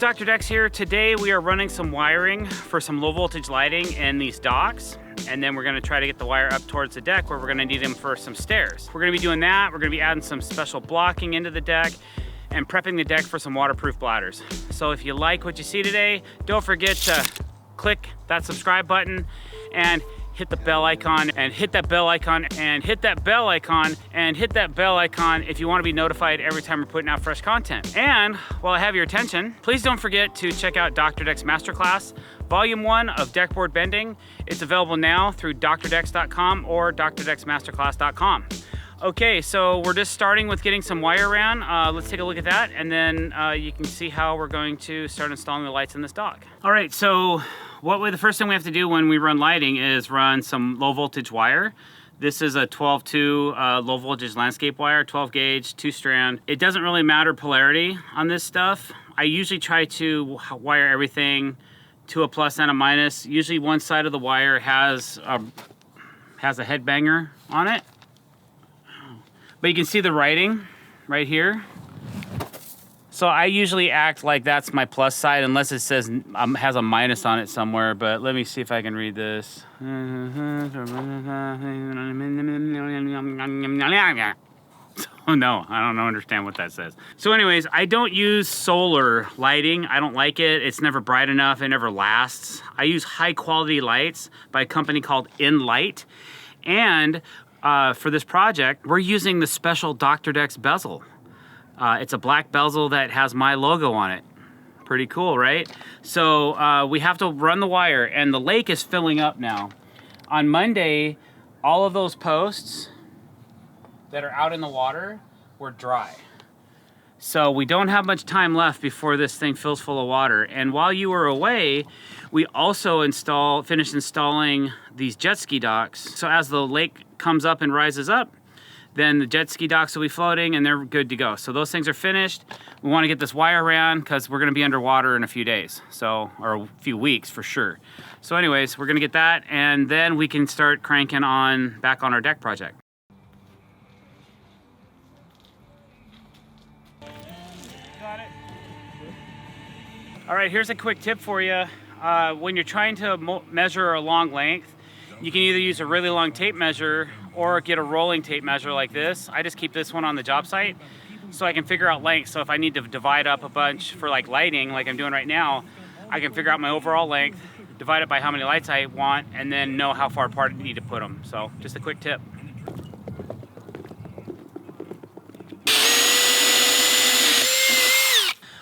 Dr. Decks here. Today we are running some wiring for some low voltage lighting in these docks, and then we're going to try to get the wire up towards the deck where we're going to need them for some stairs. We're going to be doing that. We're going to be adding some special blocking into the deck and prepping the deck for some waterproof bladders. So if you like what you see today, don't forget to click that subscribe button and hit the bell icon, and hit that bell icon, and hit that bell icon, and hit that bell icon if you want to be notified every time we're putting out fresh content. And while I have your attention, please don't forget to check out Dr. Decks Masterclass, Volume 1 of deckboard bending. It's available now through drdecks.com or drdexmasterclass.com. Okay, so we're just starting with getting some wire ran. Let's take a look at that, and then you can see how we're going to start installing the lights in this dock. All right, so the first thing we have to do when we run lighting is run some low voltage wire. This is a 12-2 low voltage landscape wire, 12 gauge, 2-strand. It doesn't really matter polarity on this stuff. I usually try to wire everything to a plus and a minus. Usually one side of the wire has a headbanger on it. But you can see the writing right here. So I usually act like that's my plus side unless it says has a minus on it somewhere, but let me see if I can read this. Oh no, I don't understand what that says. So anyways, I don't use solar lighting. I don't like it. It's never bright enough. It never lasts. I use high quality lights by a company called InLight. And for this project, we're using the special Dr. Decks bezel. It's a black bezel that has my logo on it. Pretty cool, right? So we have to run the wire, and the lake is filling up now. On Monday, all of those posts that are out in the water were dry. So we don't have much time left before this thing fills full of water. And while you were away, we also finished installing these jet ski docks. So as the lake comes up and rises up, then the jet ski docks will be floating and they're good to go. So those things are finished. We want to get this wire ran because we're going to be underwater in a few days, or a few weeks for sure. So anyways, we're going to get that, and then we can start cranking back on our deck project. Got it. All right, here's a quick tip for you. When you're trying to measure a long length, you can either use a really long tape measure or get a rolling tape measure like this. I just keep this one on the job site so I can figure out length. So if I need to divide up a bunch for like lighting, like I'm doing right now, I can figure out my overall length, divide it by how many lights I want, and then know how far apart I need to put them. So just a quick tip.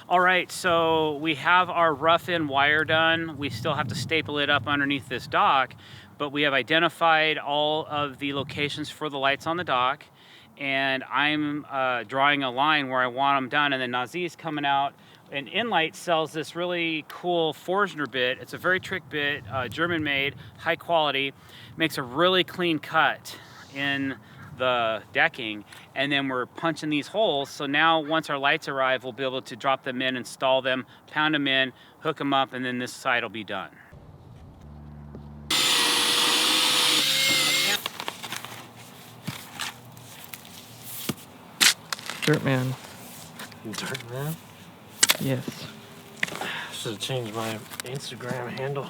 All right, so we have our rough-in wire done. We still have to staple it up underneath this dock, but we have identified all of the locations for the lights on the dock, and I'm drawing a line where I want them done, and then Nazi's coming out. And InLight sells this really cool Forstner bit. It's a very trick bit, German-made, high quality, makes a really clean cut in the decking, and then we're punching these holes. So now once our lights arrive, we'll be able to drop them in, install them, pound them in, hook them up, and then this side will be done. Dirtman. Dirtman? Yes. Should have changed my Instagram handle.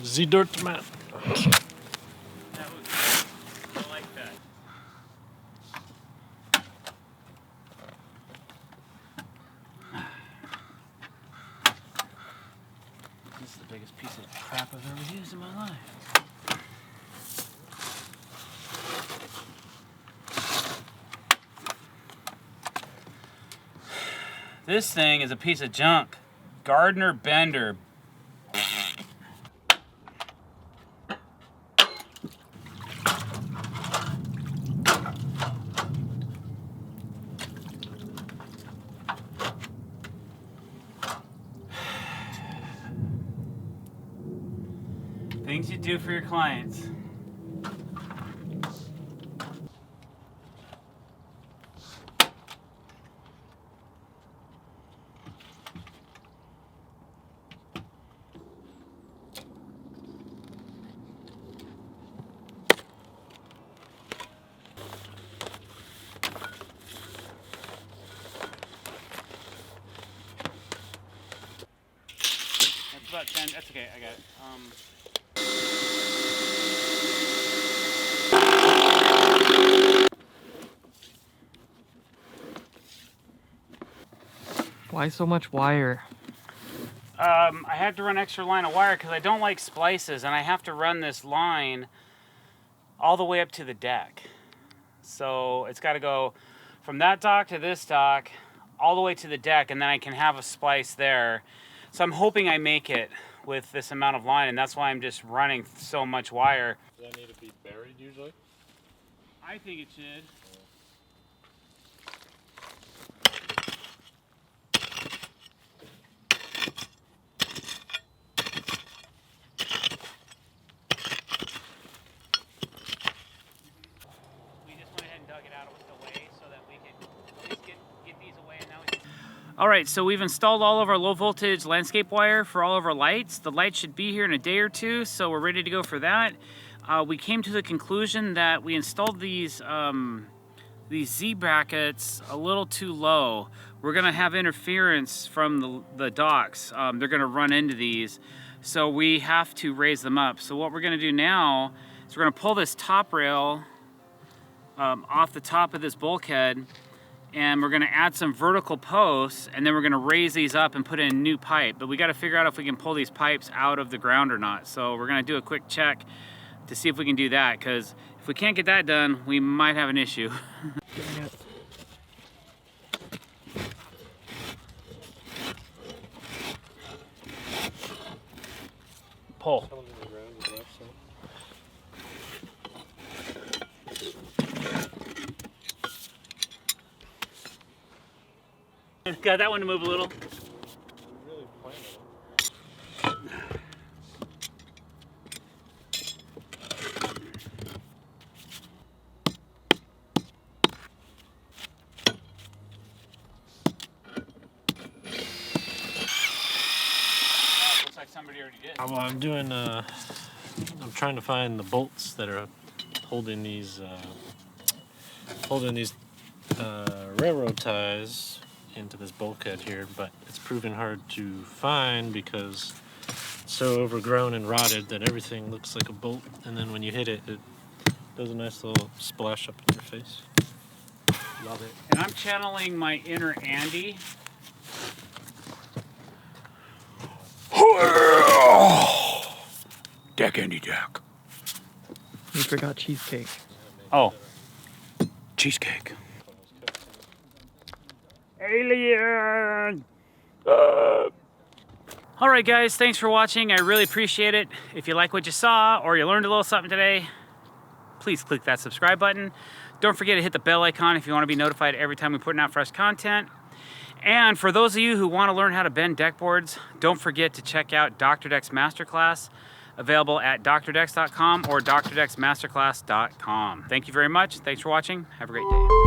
Dirtman. I like that. This is the biggest piece of crap I've ever used in my life. This thing is a piece of junk. Gardner Bender. Things you do for your clients. about 10. That's okay, I got it. Why so much wire? I had to run extra line of wire because I don't like splices, and I have to run this line all the way up to the deck. So it's got to go from that dock to this dock, all the way to the deck, and then I can have a splice there. So I'm hoping I make it with this amount of line, and that's why I'm just running so much wire. Does that need to be buried usually? I think it should. All right, so we've installed all of our low voltage landscape wire for all of our lights. The lights should be here in a day or two, so we're ready to go for that. We came to the conclusion that we installed these Z brackets a little too low. We're gonna have interference from the docks. They're gonna run into these, so we have to raise them up. So what we're gonna do now is we're gonna pull this top rail off the top of this bulkhead, and we're gonna add some vertical posts, and then we're gonna raise these up and put in new pipe. But we gotta figure out if we can pull these pipes out of the ground or not. So we're gonna do a quick check to see if we can do that, because if we can't get that done, we might have an issue. Pull. Got that one to move a little. Really playing Looks like somebody already did. Well, I'm doing. I'm trying to find the bolts that are holding these railroad ties into this bulkhead here, but it's proven hard to find because it's so overgrown and rotted that everything looks like a bolt, and then when you hit it, it does a nice little splash up in your face. Love it. And I'm channeling my inner Andy. Deck Andy Deck. We forgot cheesecake. Oh, cheesecake. Alien! Alright guys, thanks for watching. I really appreciate it. If you like what you saw or you learned a little something today, please click that subscribe button. Don't forget to hit the bell icon if you want to be notified every time we put out fresh content. And for those of you who want to learn how to bend deck boards, don't forget to check out Dr. Deck's Masterclass, available at drdecks.com or drdexmasterclass.com. Thank you very much. Thanks for watching. Have a great day.